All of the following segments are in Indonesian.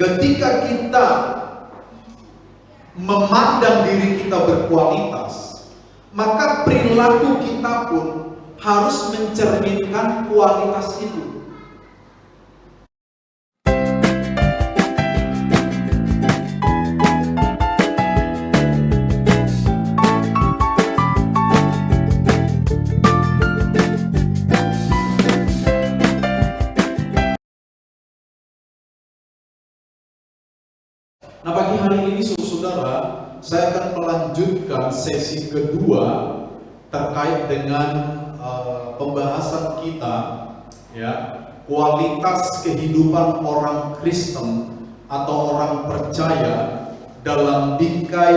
Ketika kita memandang diri kita berkualitas, maka perilaku kita pun harus mencerminkan kualitas itu. Nah, pagi hari ini saudara, saya akan melanjutkan sesi kedua terkait dengan pembahasan kita, ya, kualitas kehidupan orang Kristen atau orang percaya dalam bingkai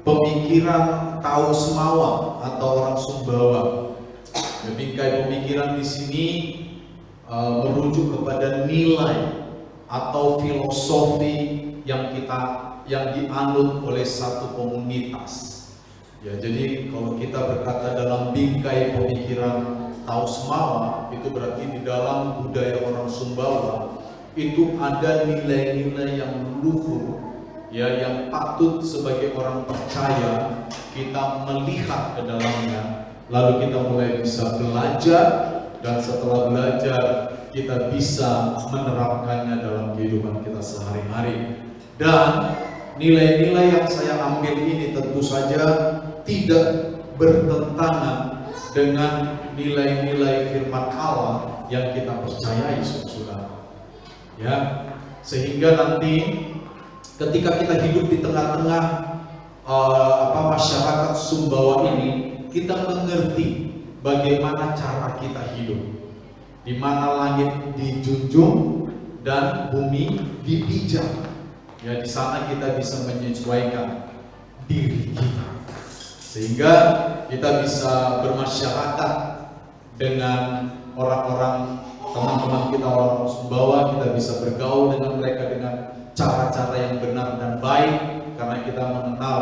pemikiran Taus Mawang atau orang Sumbawa. Ya, bingkai pemikiran di sini merujuk kepada nilai atau filosofi yang dianut oleh satu komunitas. Ya, jadi kalau kita berkata dalam bingkai pemikiran Taus Mawang, itu berarti di dalam budaya orang Sumbawa itu ada nilai-nilai yang luhur, ya, yang patut sebagai orang percaya kita melihat ke dalamnya, lalu kita mulai bisa belajar, dan setelah belajar kita bisa menerapkannya dalam kehidupan kita sehari-hari. Dan nilai-nilai yang saya ambil ini tentu saja tidak bertentangan dengan nilai-nilai firman Allah yang kita percayai, saudara. Ya, sehingga nanti ketika kita hidup di tengah-tengah masyarakat Sumbawa ini, kita mengerti bagaimana cara kita hidup, di mana langit dijunjung dan bumi dipijak. Ya, di sana kita bisa menyesuaikan diri kita, sehingga kita bisa bermasyarakat dengan orang-orang, teman-teman kita orang Sumbawa. Kita bisa bergaul dengan mereka dengan cara-cara yang benar dan baik, karena kita mengenal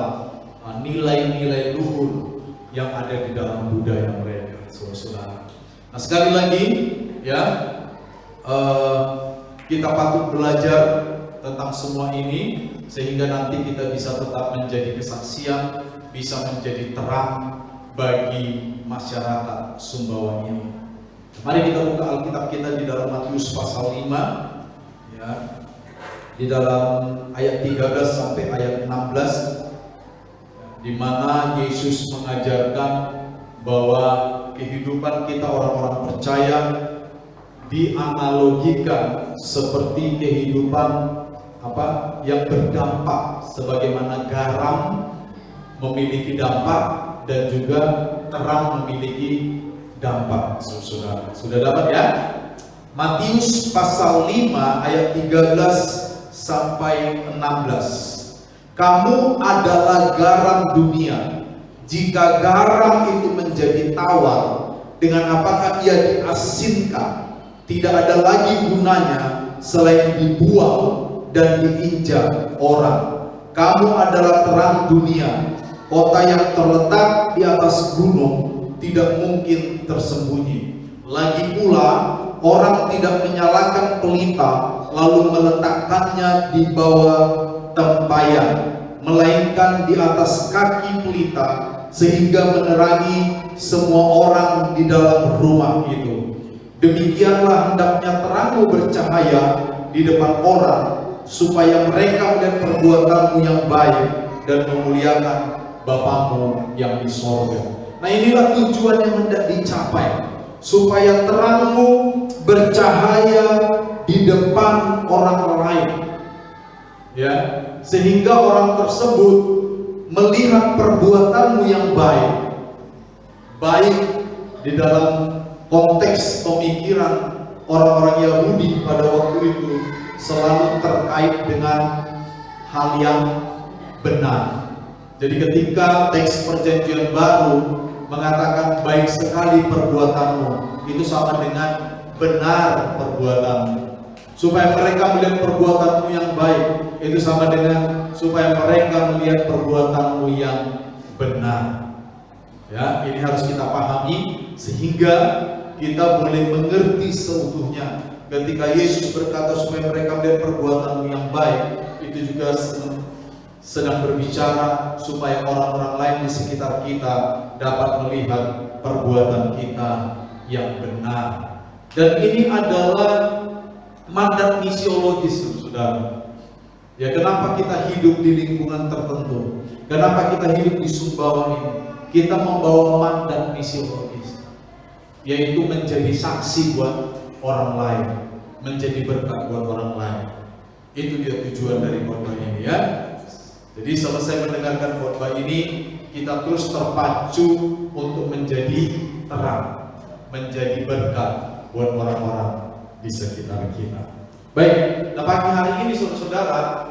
nilai-nilai luhur yang ada di dalam budaya mereka, saudara. Nah, sekali lagi, ya, kita patut belajar tentang semua ini, sehingga nanti kita bisa tetap menjadi kesaksian, bisa menjadi terang bagi masyarakat Sumbawa ini. Mari kita buka Alkitab kita di dalam Matius pasal 5, ya, di dalam ayat 13 sampai ayat 16, di mana Yesus mengajarkan bahwa kehidupan kita orang-orang percaya dianalogikan seperti kehidupan yang berdampak, sebagaimana garam memiliki dampak dan juga terang memiliki dampak. Saudara, sudah dapat ya? Matius pasal 5 ayat 13 sampai 16. Kamu adalah garam dunia. Jika garam itu menjadi tawar, dengan apakah ia diasinkan? Tidak ada lagi gunanya selain dibuang dan diinjak orang. Kamu adalah terang dunia. Kota yang terletak di atas gunung tidak mungkin tersembunyi. Lagi pula, orang tidak menyalakan pelita lalu meletakkannya di bawah tempayan, melainkan di atas kaki pelita, sehingga menerangi semua orang di dalam rumah itu. Demikianlah hendaknya terangmu bercahaya di depan orang, supaya mereka melihat perbuatanmu yang baik dan memuliakan Bapamu yang di sorga. Nah, inilah tujuan yang hendak dicapai, supaya terangmu bercahaya di depan orang lain, ya, sehingga orang tersebut melihat perbuatanmu yang baik di dalam konteks pemikiran orang-orang Yahudi pada waktu itu selalu terkait dengan hal yang benar. Jadi ketika teks perjanjian baru mengatakan baik sekali perbuatanmu, itu sama dengan benar perbuatanmu. Supaya mereka melihat perbuatanmu yang baik, itu sama dengan supaya mereka melihat perbuatanmu yang benar. Ya, ini harus kita pahami sehingga kita boleh mengerti seutuhnya ketika Yesus berkata supaya mereka melihat perbuatanmu yang baik, itu juga sedang berbicara supaya orang-orang lain di sekitar kita dapat melihat perbuatan kita yang benar. Dan ini adalah mandat misiologis, saudara. Ya, kenapa kita hidup di lingkungan tertentu? Kenapa kita hidup di Sumbawa ini? Kita membawa mandat misiologis, yaitu menjadi saksi buat orang lain, menjadi berkat buat orang lain. Itu dia tujuan dari khotbah ini, ya. Jadi selesai mendengarkan khotbah ini, kita terus terpacu untuk menjadi terang, menjadi berkat buat orang-orang di sekitar kita. Baik, nah pagi hari ini saudara-saudara,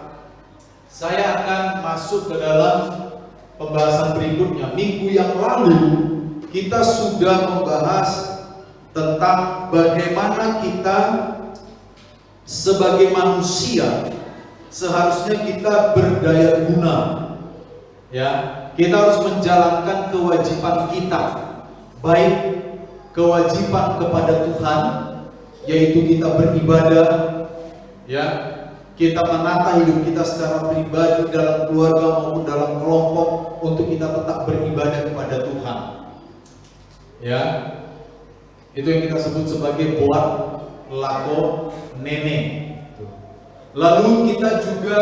saya akan masuk ke dalam pembahasan berikutnya. Minggu yang lalu kita sudah membahas tentang bagaimana kita sebagai manusia seharusnya kita berdaya guna. Ya, kita harus menjalankan kewajiban kita, baik kewajiban kepada Tuhan, yaitu kita beribadah, ya, kita menata hidup kita secara pribadi dalam keluarga maupun dalam kelompok untuk kita tetap beribadah kepada Tuhan. Ya, itu yang kita sebut sebagai buat lako nene. Lalu kita juga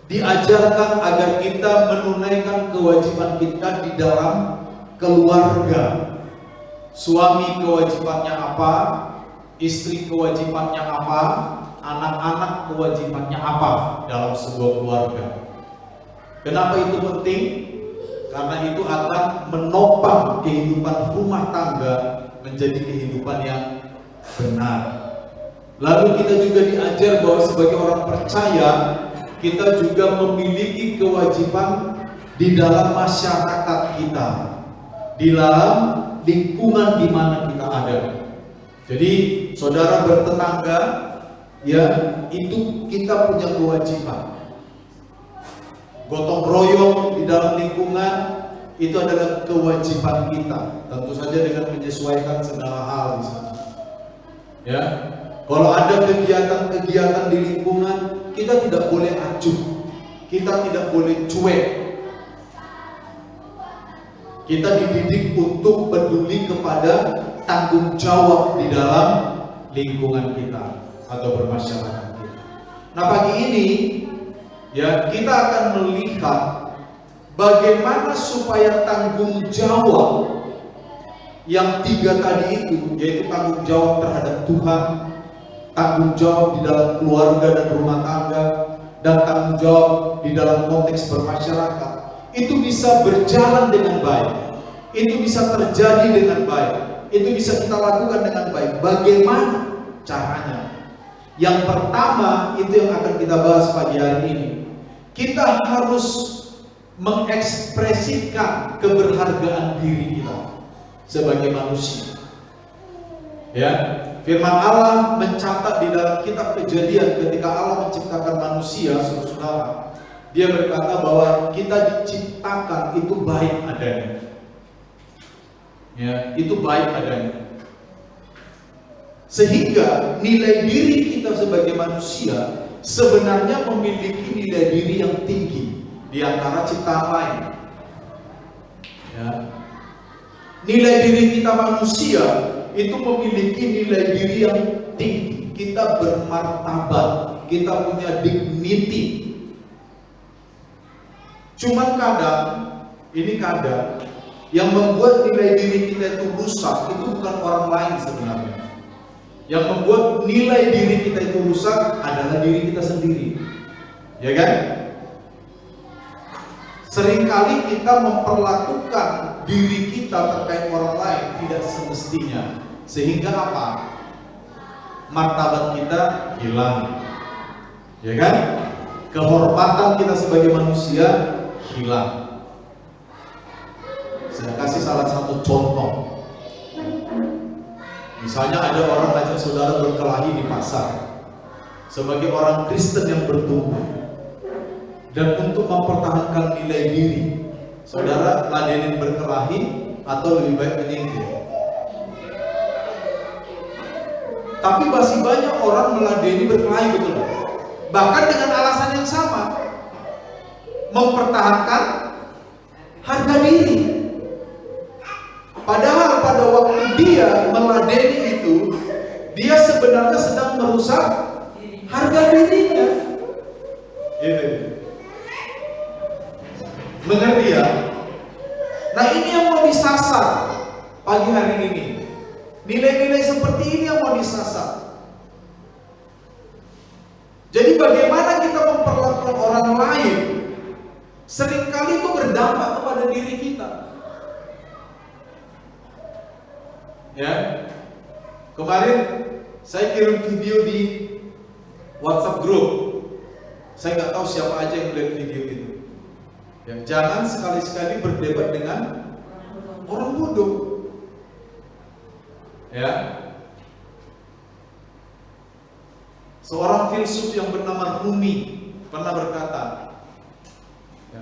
diajarkan agar kita menunaikan kewajiban kita di dalam keluarga. Suami kewajibannya apa, istri kewajibannya apa, anak-anak kewajibannya apa dalam sebuah keluarga. Kenapa itu penting? Karena itu akan menopang kehidupan rumah tangga menjadi kehidupan yang benar. Lalu kita juga diajar bahwa sebagai orang percaya, kita juga memiliki kewajiban di dalam masyarakat kita, di dalam lingkungan di mana kita ada. Jadi saudara bertetangga, ya, itu kita punya kewajiban. Gotong royong di dalam lingkungan itu adalah kewajiban kita, tentu saja dengan menyesuaikan segala hal di sana. Ya, kalau ada kegiatan-kegiatan di lingkungan, kita tidak boleh acuh, kita tidak boleh cuek. Kita dididik untuk peduli kepada tanggung jawab di dalam lingkungan kita atau bermasyarakat kita. Nah pagi ini, ya, kita akan melihat bagaimana supaya tanggung jawab yang 3 tadi itu, yaitu tanggung jawab terhadap Tuhan, tanggung jawab di dalam keluarga dan rumah tangga, dan tanggung jawab di dalam konteks bermasyarakat, itu bisa berjalan dengan baik, itu bisa terjadi dengan baik, itu bisa kita lakukan dengan baik. Bagaimana caranya? Yang pertama, itu yang akan kita bahas pagi hari ini. Kita harus mengekspresikan keberhargaan diri kita sebagai manusia. Ya, firman Allah mencatat di dalam kitab Kejadian ketika Allah menciptakan manusia, saudara, Dia berkata bahwa kita diciptakan itu baik adanya. Ya, itu baik adanya. Sehingga nilai diri kita sebagai manusia sebenarnya memiliki nilai diri yang tinggi di antara ciptaan lain. Ya. Nilai diri kita manusia itu memiliki nilai diri yang tinggi. Kita bermartabat, kita punya dignity. Cuman kadang yang membuat nilai diri kita itu rusak itu bukan orang lain sebenarnya. Yang membuat nilai diri kita itu rusak adalah diri kita sendiri. Ya kan? Seringkali kita memperlakukan diri kita terkait orang lain tidak semestinya. Sehingga apa? Martabat kita hilang. Ya kan? Kehormatan kita sebagai manusia hilang. Saya kasih salah satu contoh. Misalnya ada orang ngajak saudara berkelahi di pasar. Sebagai orang Kristen yang bertumbuh dan untuk mempertahankan nilai diri, saudara ladenin berkelahi atau lebih baik menyingkir? Tapi masih banyak orang meladeni berkelahi, betul. Bahkan dengan alasan yang sama, mempertahankan harga diri. Padahal pada waktu dia meladeni itu, dia sebenarnya sedang merusak harga dirinya. Gitu. Mengerti ya? Nah, ini yang mau disasar pagi hari ini. Nilai-nilai seperti ini yang mau disasar. Jadi bagaimana kita memperlakukan orang lain seringkali itu berdampak kepada diri kita. Ya, kemarin saya kirim video di WhatsApp group. Saya nggak tahu siapa aja yang melihat video itu. Ya, jangan sekali-sekali berdebat dengan orang bodoh. Ya, seorang filsuf yang bernama Rumi pernah berkata, ya,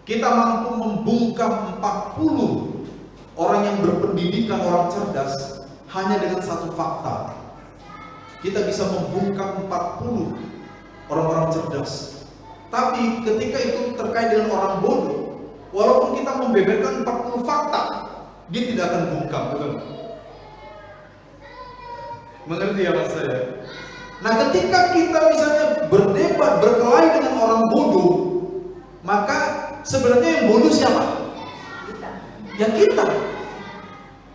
kita mampu membungkam 40 orang yang berpendidikan, orang cerdas, hanya dengan satu fakta. Kita bisa membungkam 40 orang-orang cerdas. Tapi ketika itu terkait dengan orang bodoh, walaupun kita membeberkan 40 fakta, dia tidak akan bungkam, betul? Mengerti ya mas saya? Nah, ketika kita misalnya berdebat, berkelahi dengan orang bodoh, maka sebenarnya yang bodoh siapa? Kita. Ya kita.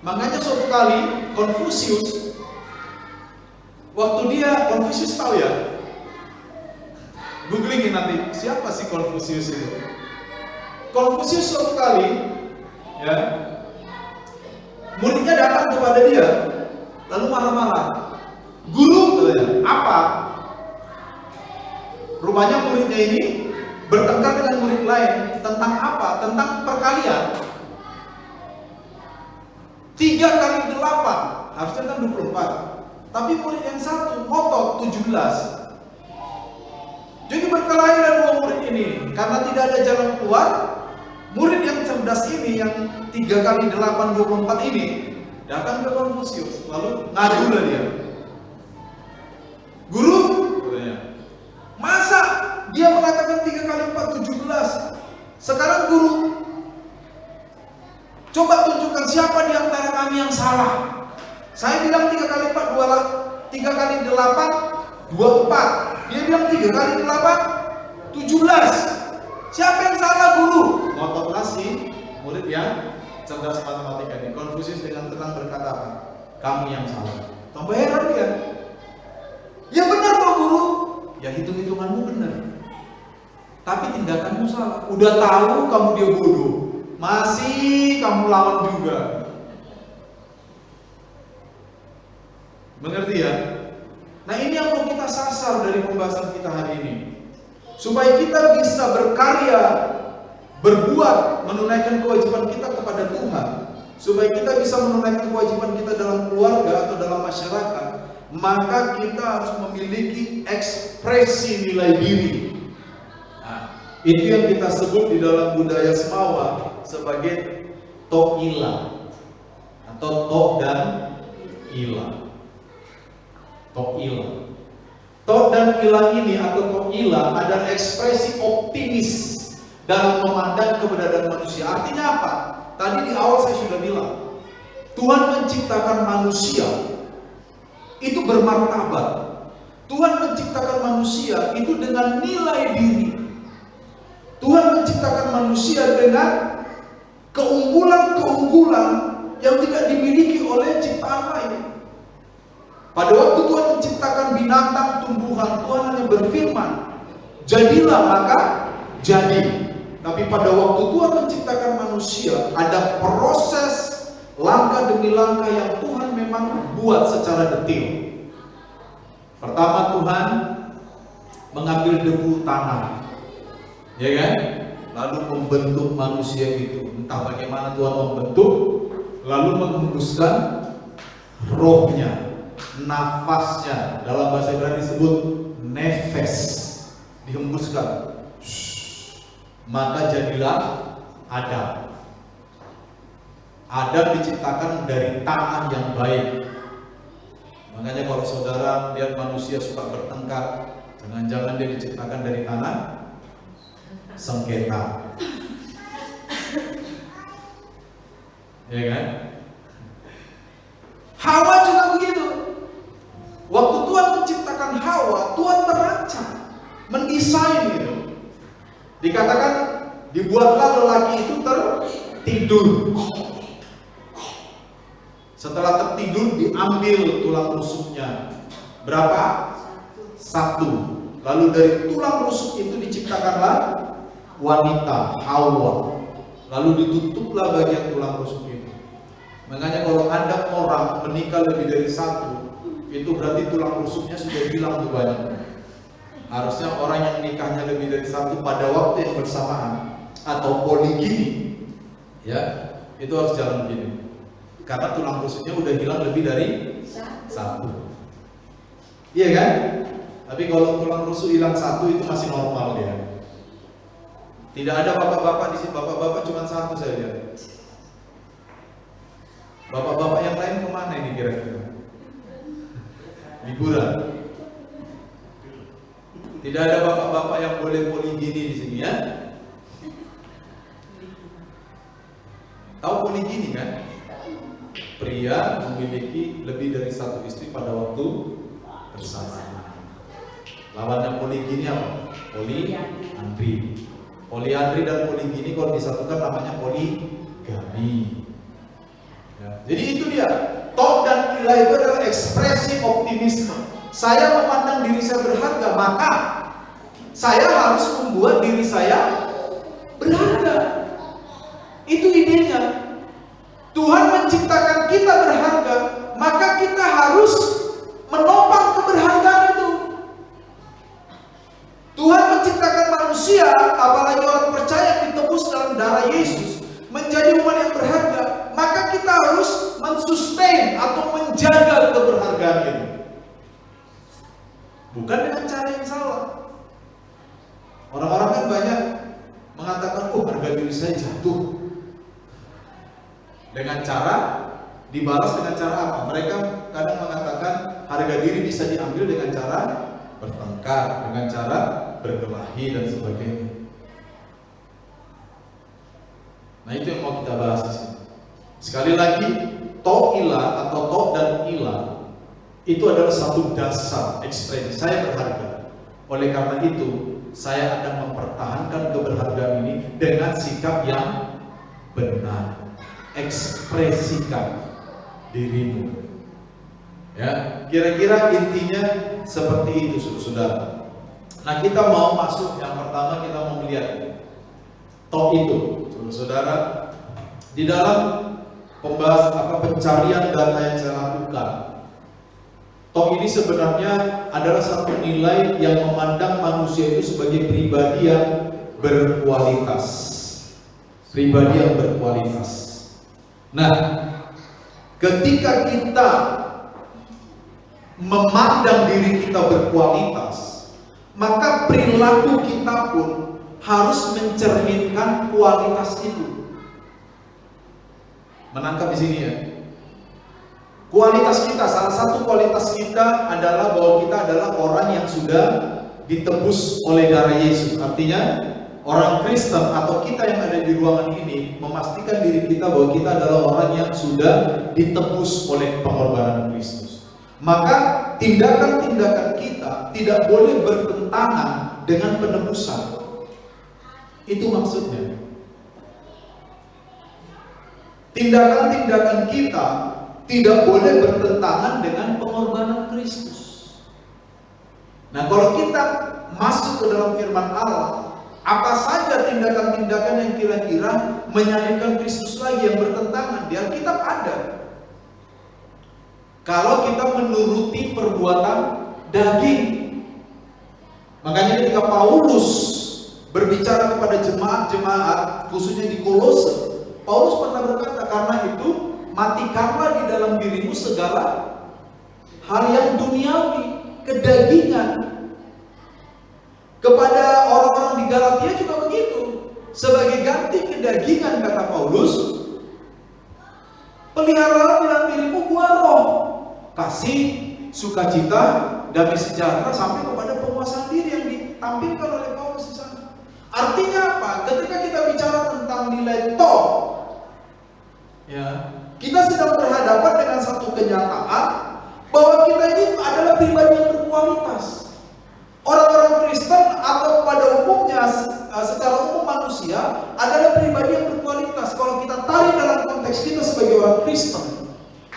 Makanya suatu kali Konfusius, Konfusius tahu ya? Googlingin nanti, siapa sih Konfusius itu? Konfusius suatu kali, ya, muridnya datang kepada dia, lalu marah-marah. Guru, apa? Rupanya muridnya ini bertengkar dengan murid lain tentang apa? Tentang perkalian. 3 kali 8, harusnya kan 24. Tapi murid yang satu ngotot 17. Jadi berkelahi dua murid ini, karena tidak ada jalan keluar. Murid yang cerdas ini, yang 3 kali 8 24 ini, datang ke Konfusius, lalu ngadu lah dia. Guru, masa dia mengatakan 3 kali 4 17? Sekarang guru, coba tunjukkan siapa di antara kami yang salah. Saya bilang 3 kali 4 3 kali 8 24. Dia bilang 3 kali 8 17. Siapa yang salah guru? Ngototlah si murid yang cerdas matematika ini. Konfusius dengan tenang berkata apa? Kamu yang salah. Tambah heran dia. Ya benar kok guru. Ya hitung-hitunganmu benar. Tapi tindakanmu salah. Udah tahu kamu dia bodoh, masih kamu lawan juga. Mengerti ya? Nah, ini yang mau kita sasar dari pembahasan kita hari ini. Supaya kita bisa berkarya, berbuat, menunaikan kewajiban kita kepada Tuhan. Supaya kita bisa menunaikan kewajiban kita dalam keluarga atau dalam masyarakat, maka kita harus memiliki ekspresi nilai diri. Nah, itu yang kita sebut di dalam budaya Semawa sebagai to'ila atau to' dan ila. To'ila. To' dan ila ini atau to'ila adalah ekspresi optimis dalam memandang keberadaan manusia. Artinya apa? Tadi di awal saya sudah bilang, Tuhan menciptakan manusia itu bermartabat. Tuhan menciptakan manusia itu dengan nilai diri. Tuhan menciptakan manusia dengan keunggulan-keunggulan yang tidak dimiliki oleh ciptaan lain. Pada waktu Tuhan menciptakan binatang, tumbuhan, Tuhan hanya berfirman, jadilah maka jadi. Tapi pada waktu Tuhan menciptakan manusia, ada proses langkah demi langkah yang Tuhan memang buat secara detail. Pertama, Tuhan mengambil debu tanah, ya kan? Lalu membentuk manusia itu. Entah bagaimana Tuhan membentuk, lalu menghembuskan rohnya, nafasnya. Dalam bahasa Ibrani disebut nefes, dihembuskan. Maka jadilah Adam. Adam diciptakan dari tanah yang baik. Makanya kalau saudara lihat manusia suka bertengkar, jangan-jangan dia diciptakan dari tanah sengketa. Ya kan? Hawa juga begitu. Waktu Tuhan menciptakan Hawa, Tuhan merancang, mendesain gitu. Dikatakan dibuatlah lelaki itu tertidur. Setelah tertidur diambil tulang rusuknya. Berapa? 1. Lalu dari tulang rusuk itu diciptakanlah wanita, Hawa. Lalu ditutuplah bagian tulang rusuk itu. Makanya kalau ada orang menikah lebih dari 1, itu berarti tulang rusuknya sudah hilang tuh banyak. Harusnya orang yang nikahnya lebih dari 1 pada waktu yang bersamaan atau poligini, ya, itu harus jalan begini. Karena tulang rusuknya udah hilang lebih dari 1. Iya kan? Tapi kalau tulang rusuk hilang 1 itu masih normal ya. Tidak ada bapak-bapak di sini, bapak-bapak cuma 1 saya lihat. Bapak-bapak yang lain kemana ini kira-kira? Liburan. Tidak ada bapak-bapak yang boleh poligini di sini ya. Tahu poligini kan? Pria memiliki lebih dari 1 istri pada waktu bersamaan. Lawannya poligini apa? Poliandri. Poliandri dan poligini kalau disatukan namanya poligami. Ya. Jadi itu dia. Tok dan ilah itu adalah ekspresi optimisme. Saya memandang diri saya berharga, maka saya harus membuat diri saya berharga. Itu idenya. Tuhan menciptakan kita berharga, maka kita harus menopang keberhargaan itu. Tuhan menciptakan manusia, apalagi orang percaya yang ditebus dalam darah Yesus, menjadi umat yang berharga, maka kita harus mensustain atau menjaga keberhargaan itu. Bukan dengan cara yang salah. Orang-orang kan banyak mengatakan, harga diri saya jatuh. Dengan cara dibalas dengan cara apa? Mereka kadang mengatakan harga diri bisa diambil dengan cara bertengkar, dengan cara berkelahi dan sebagainya. Nah itu yang mau kita bahas di sini. Sekali lagi, to'ilah atau tok dan ilah itu adalah satu dasar ekspresi saya berharga. Oleh karena itu, saya akan mempertahankan keberhargaan ini dengan sikap yang benar. Ekspresikan dirimu. Ya, kira-kira intinya seperti itu, saudara. Nah, kita mau masuk yang pertama, kita mau melihat tok itu, saudara. Di dalam pencarian data yang saya lakukan, tok ini sebenarnya adalah satu nilai yang memandang manusia itu sebagai pribadi yang berkualitas. Pribadi yang berkualitas. Nah, ketika kita memandang diri kita berkualitas, maka perilaku kita pun harus mencerminkan kualitas itu. Menangkap di sini ya. Kualitas kita, salah satu kualitas kita adalah bahwa kita adalah orang yang sudah ditebus oleh darah Yesus. Artinya orang Kristen atau kita yang ada di ruangan ini memastikan diri kita bahwa kita adalah orang yang sudah ditebus oleh pengorbanan Kristus. Maka tindakan-tindakan kita tidak boleh bertentangan dengan penebusan. Itu maksudnya. Tindakan-tindakan kita tidak boleh bertentangan dengan pengorbanan Kristus. Nah, kalau kita masuk ke dalam firman Allah, apa saja tindakan-tindakan yang kira-kira menyalibkan Kristus lagi yang bertentangan? Di Alkitab ada. Kalau kita menuruti perbuatan daging. Makanya ketika Paulus berbicara kepada jemaat-jemaat, khususnya di Kolose, Paulus pernah berkata, karena itu matikanlah di dalam dirimu segala hal yang duniawi, kedagingan. Kepada orang-orang di Galatia juga begitu. Sebagai ganti kedagingan, kata Paulus, peliharalah dalam dirimu buah roh, kasih, sukacita, damai sejahtera, sampai kepada penguasaan diri yang ditampilkan oleh Paulus di sana. Artinya apa? Ketika kita bicara tentang nilai to, ya, kita sedang berhadapan dengan satu kenyataan bahwa kita ini adalah pribadi yang berkualitas. Orang-orang Kristen atau pada umumnya, secara umum manusia adalah pribadi yang berkualitas. Kalau kita tarik dalam konteks kita sebagai orang Kristen,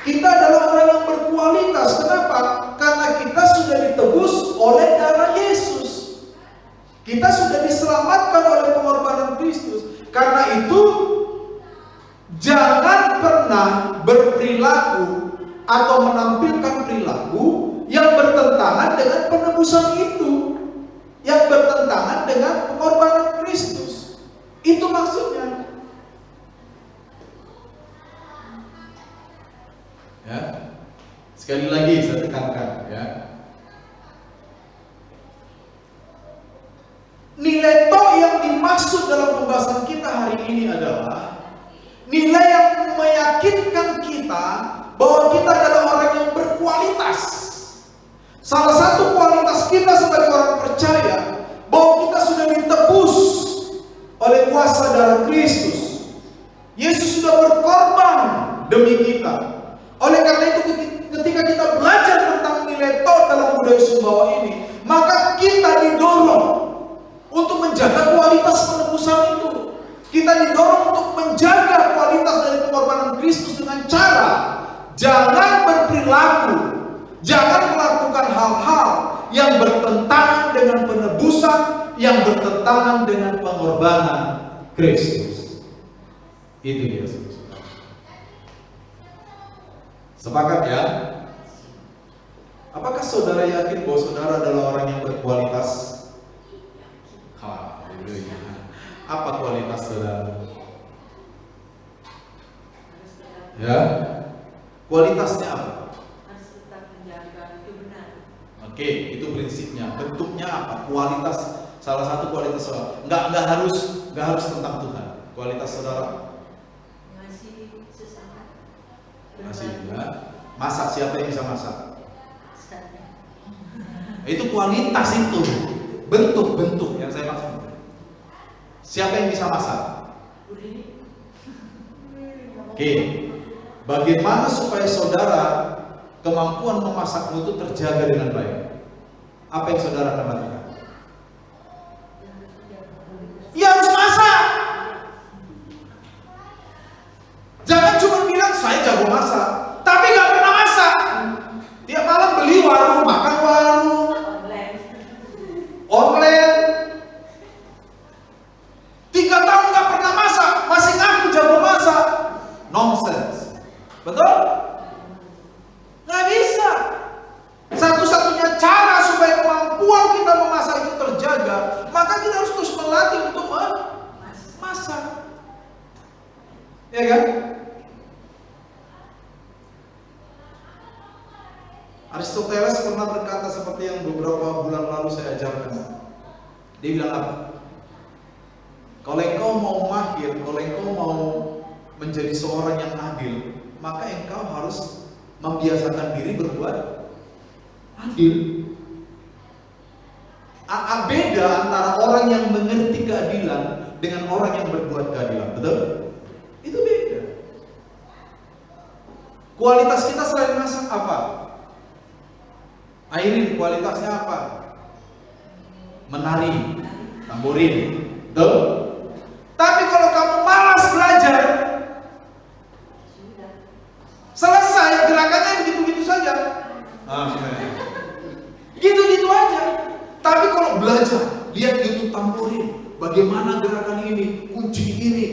kita adalah orang yang berkualitas. Kenapa? Karena kita sudah ditebus oleh darah Yesus. Kita sudah diselamatkan oleh pengorbanan Kristus. Karena itu, jangan pernah berperilaku atau menampilkan perilaku yang bertentangan dengan penebusan itu, yang bertentangan dengan pengorbanan Kristus. Itu maksudnya. Ya, sekali lagi saya tekankan, ya. Nilai to yang dimaksud dalam pembahasan kita hari ini adalah nilai yang meyakinkan kita bahwa kita adalah orang yang berkualitas. Salah satu kualitas kita sebagai orang percaya bahwa kita sudah ditebus oleh kuasa darah Kristus. Yesus sudah berkorban demi kita. Oleh karena itu, ketika kita belajar tentang nilai to dalam budaya Sumbawa ini, maka kita didorong untuk menjaga kualitas penebusan itu. Kita didorong untuk menjaga kualitas dari pengorbanan Kristus dengan cara jangan berperilaku, jangan melakukan hal-hal yang bertentangan dengan penebusan, yang bertentangan dengan pengorbanan Kristus. Itu dia, saudara. Sepakat ya? Apakah saudara yakin bahwa saudara adalah orang yang berkualitas? Haleluya. Apa kualitas saudara? Ya, kualitasnya apa? Harus tetap menjaga kebenaran. Oke, itu prinsipnya. Bentuknya apa? Kualitas, salah satu kualitas saudara. Nggak harus tentang Tuhan. Kualitas saudara? Mengasihi sesama. Masih ya. Masak, siapa yang bisa masak? Saya. Itu kualitas itu. Bentuk yang saya maksud. Siapa yang bisa masak? Oke. Bagaimana supaya saudara kemampuan memasakmu itu terjaga dengan baik? Apa yang saudara akan lakukan? Ya harus masak. Jangan cuma bilang saya jago masak, tapi nggak pernah masak. Tiap malam beli warung, makan warung, online. 3 tahun nggak pernah masak, masih ngaku jago masak. Nonsense. Betul? Nggak bisa. Satu-satunya cara supaya kemampuan kita memasak itu terjaga, maka kita harus terus melatih untuk memasak. Ya kan? Aristoteles pernah berkata seperti yang beberapa bulan lalu saya ajarkan. Dia bilang apa? Kalau engkau mau mahir, kalau engkau mau menjadi seorang yang adil, maka engkau harus membiasakan diri berbuat adil. Beda antara orang yang mengerti keadilan dengan orang yang berbuat keadilan, betul? Itu beda. Kualitas kita selain masak apa? Airin, kualitasnya apa? Menari, tamborin, betul? Tapi kalau kamu malas belajar, selesai gerakannya begitu-begitu saja. Gitu-gitu aja. Tapi kalau belajar, lihat YouTube tamborin, bagaimana gerakan ini, kunci ini,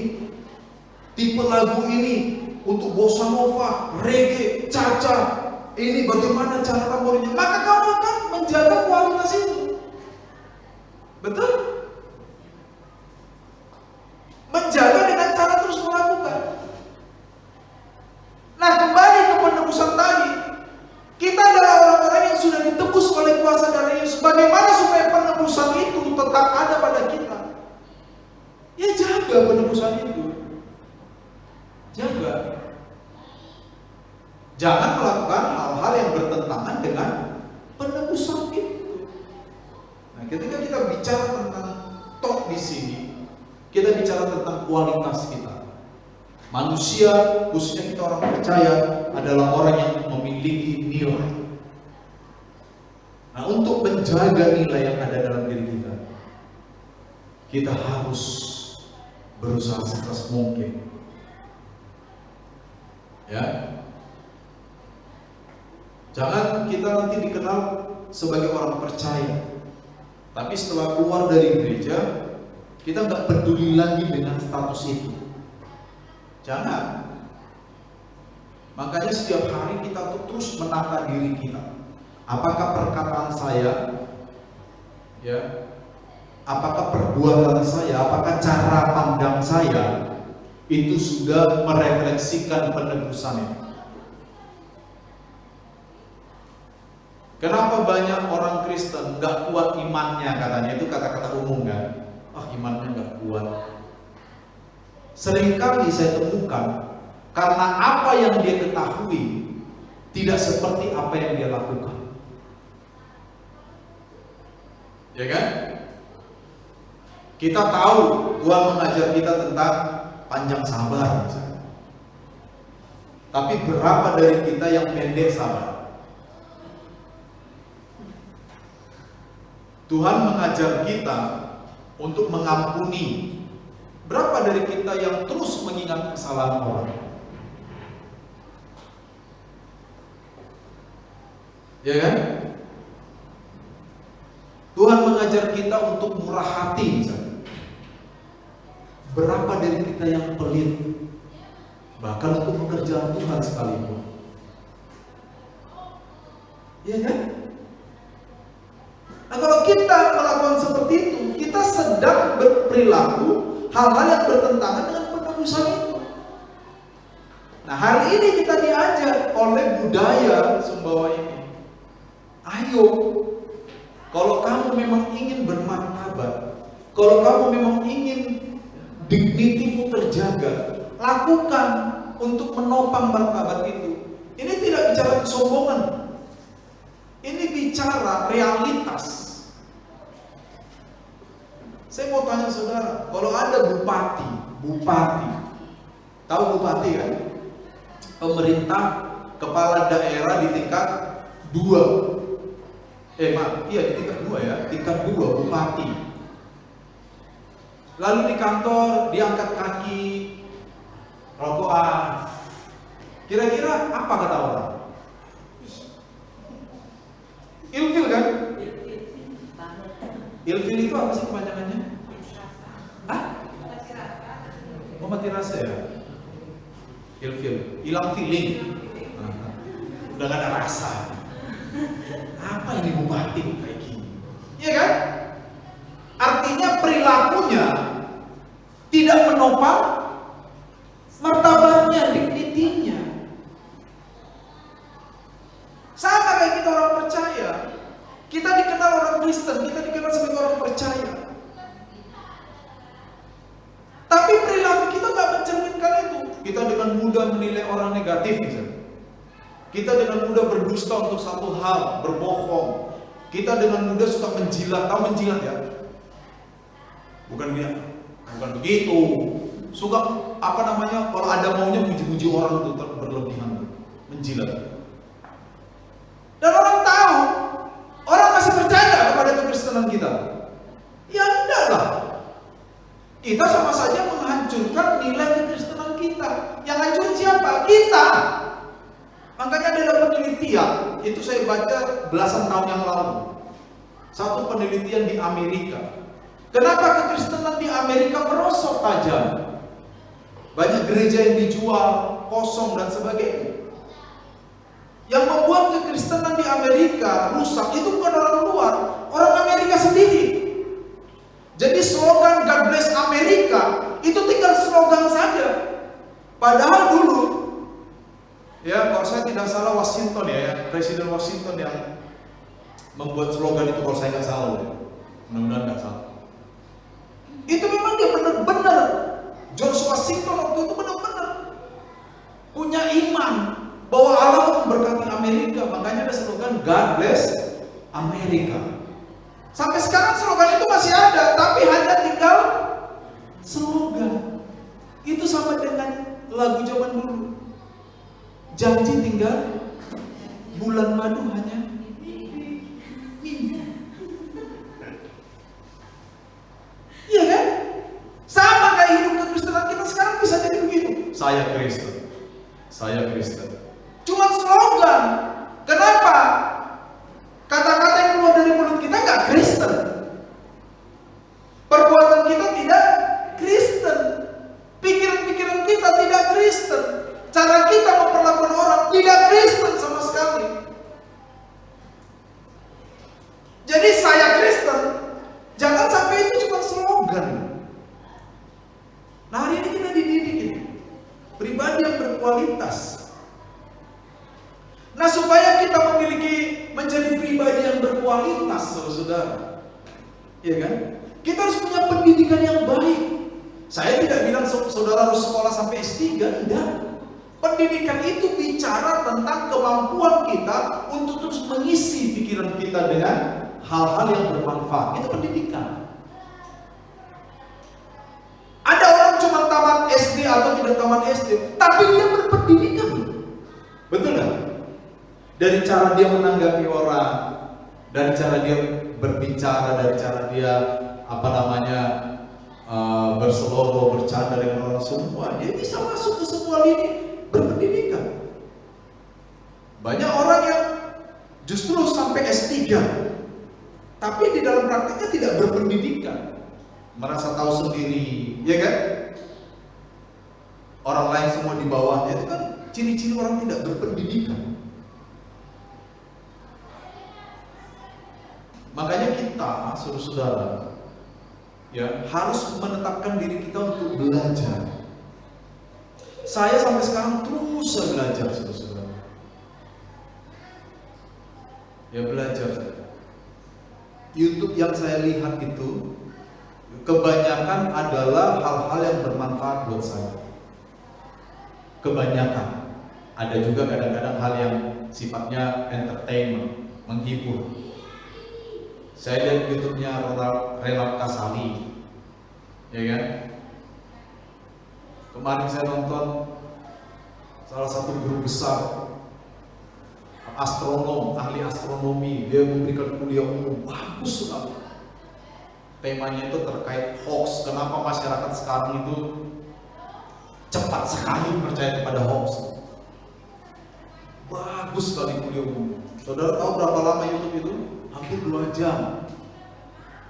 tipe lagu ini, untuk bossa nova, reggae, cha-cha, ini bagaimana cara tamborinnya, maka kamu akan menjaga kualitas itu. Betul? Menjaga dengan cara terus melakukan. Nah, kembali ke penebusan tadi, kita adalah orang-orang yang sudah ditebus oleh kuasa darah Yesus. Bagaimana supaya penebusan itu tetap ada pada kita? Ya jaga penebusan itu. Jaga Jangan melakukan hal-hal yang bertentangan dengan penebusan itu. Nah, ketika kita bicara tentang tok di sini, kita bicara tentang kualitas kita. Manusia, khususnya kita orang percaya, adalah orang yang memiliki nilai. Nah, untuk menjaga nilai yang ada dalam diri kita harus berusaha sekeras mungkin. Ya. Jangan kita nanti dikenal sebagai orang percaya, tapi setelah keluar dari gereja, kita nggak peduli lagi dengan status itu. Jangan. Makanya setiap hari kita tuh terus menata diri kita. Apakah perkataan saya, ya, apakah perbuatan saya, apakah cara pandang saya itu sudah merefleksikan penebusan itu? Kenapa banyak orang Kristen nggak kuat imannya, katanya, itu kata-kata umum kan? Imannya nggak kuat. Seringkali saya temukan karena apa yang dia ketahui tidak seperti apa yang dia lakukan. Ya kan? Kita tahu Tuhan mengajar kita tentang panjang sabar misalnya. Tapi berapa dari kita yang pendek sabar? Tuhan mengajar kita untuk mengampuni. Berapa dari kita yang terus mengingat kesalahan orang? Ya kan? Tuhan mengajar kita untuk murah hati misalnya. Berapa dari kita yang pelit? Bahkan untuk pekerjaan Tuhan sekalipun. Ya kan? Nah, kalau kita melakukan seperti itu, kita sedang berperilaku hal-hal yang bertentangan dengan penebusan itu. Nah, hari ini kita diajar oleh budaya Sumbawa ini. Ayo, kalau kamu memang ingin bermartabat, kalau kamu memang ingin dignitimu terjaga, lakukan untuk menopang martabat itu. Ini tidak bicara kesombongan. Ini bicara realitas. Saya mau tanya saudara, kalau ada bupati, tahu bupati kan? Pemerintah, kepala daerah di tingkat 2. Di tingkat 2 ya, tingkat 2 bupati. Lalu di kantor diangkat kaki, rokokan. Kira-kira apa kata orang? Ilfil kan? Ilfil itu apa sih kepanjangannya? Mati rasa ya? Ilfil, hilang feeling. Udah gak ada rasa. Apa ini bupati kayak gini? Iya kan? Artinya perilakunya tidak menopang martabatnya, dignitinya. Sama kayak kita orang percaya. Kita dikenal orang Kristen, kita dikenal sebagai orang percaya. Tapi perilaku kita gak mencerminkan itu. Kita dengan mudah menilai orang negatif misalnya. Kita dengan mudah berdusta untuk satu hal, berbohong. Kita dengan mudah suka menjilat, tahu menjilat ya? Bukan begitu. Suka kalau ada maunya muji-muji orang itu berlebihan, menjilat. Dan orang tahu, orang masih percaya kepada kekristenan kita. Ya enggak lah. Kita sama saja menghancurkan nilai kekristenan kita. Yang hancur siapa? Kita. Makanya ada penelitian, itu saya baca belasan tahun yang lalu. Satu penelitian di Amerika. Kenapa kekristenan di Amerika merosot tajam? Banyak gereja yang dijual, kosong dan sebagainya. Yang membuat kekristenan di Amerika rusak itu bukan orang luar, orang Amerika sendiri. Jadi slogan God Bless Amerika itu tinggal slogan saja. Padahal dulu, ya kalau saya tidak salah Washington ya, Presiden Washington yang membuat slogan itu kalau saya nggak salah ya. Mudah-mudahan nggak salah. Itu memang dia benar-benar, George Washington waktu itu benar-benar punya iman bahwa Allah memberkati Amerika, makanya ada slogan God bless Amerika. Sampai sekarang slogan itu masih ada, tapi hanya tinggal slogan. Itu sama dengan lagu zaman dulu. Janji tinggal, bulan madu hanya mimpi. Iya kan? Sama kayak hidup kekristenan kita sekarang bisa jadi begitu. Saya Kristen, saya Kristen. Cuma slogan. Kenapa? Kata-kata yang keluar dari mulut kita nggak Kristen. Perbuatan kita tidak Kristen. Pikiran-pikiran kita tidak Kristen. Cara kita memperlakukan orang tidak Kristen sama sekali. Jadi saya Kristen, jangan sampai itu cuma slogan. Nah, hari ini kita dididik ini, pribadi yang berkualitas. Nah, supaya kita menjadi pribadi yang berkualitas, saudara, ya kan? Kita harus punya pendidikan yang baik. Saya tidak bilang saudara harus sekolah sampai S3, enggak. Pendidikan itu bicara tentang kemampuan kita untuk terus mengisi pikiran kita dengan hal-hal yang bermanfaat. Itu pendidikan. Ada orang cuma tamat SD atau tidak tamat SD, tapi dia berpendidikan. Betul nggak? Dari cara dia menanggapi orang, dari cara dia berbicara, dari cara dia berseloroh, bercanda dengan orang semua, dia bisa masuk ke semua lini berpendidikan. Banyak orang yang justru sampai S3, tapi di dalam praktiknya tidak berpendidikan, merasa tahu sendiri, ya kan? Orang lain semua di bawahnya, itu kan ciri-ciri orang tidak berpendidikan. Makanya kita, saudara-saudara, ya harus menetapkan diri kita untuk belajar. Saya sampai sekarang terus belajar, saudara-saudara. Ya belajar. YouTube yang saya lihat itu kebanyakan adalah hal-hal yang bermanfaat buat saya. Kebanyakan. Ada juga kadang-kadang hal yang sifatnya entertainment, menghibur. Saya lihat YouTube-nya Renat Kasali, ya kan? Kemarin saya nonton salah satu guru besar astronom, ahli astronomi, dia memberikan kuliah umum, bagus sekali. Temanya itu terkait hoax. Kenapa masyarakat sekarang itu cepat sekali percaya kepada hoax? Bagus sekali kuliah umum. Saudara tahu berapa lama YouTube itu? Hampir 2 jam.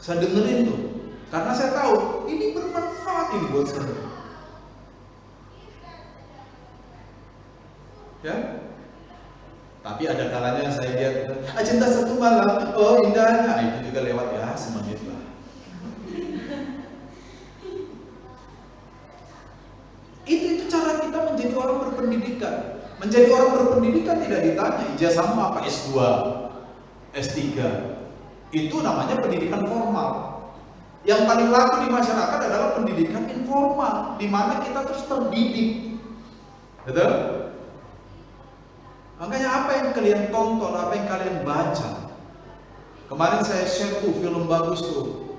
Saya dengerin tuh, karena saya tahu ini bermanfaat ini buat saya. Ya? Tapi ada kalanya saya lihat, Cinta Satu Malam, oh indahnya, itu juga lewat ya, semenit lah. Itu cara kita menjadi orang berpendidikan. Menjadi orang berpendidikan tidak ditanya ijazahmu apa, S2, S3. Itu namanya pendidikan formal. Yang paling laku di masyarakat adalah pendidikan informal, di mana kita terus terdidik. Betul? Makanya apa yang kalian tonton, apa yang kalian baca. Kemarin saya share tuh film bagus tuh.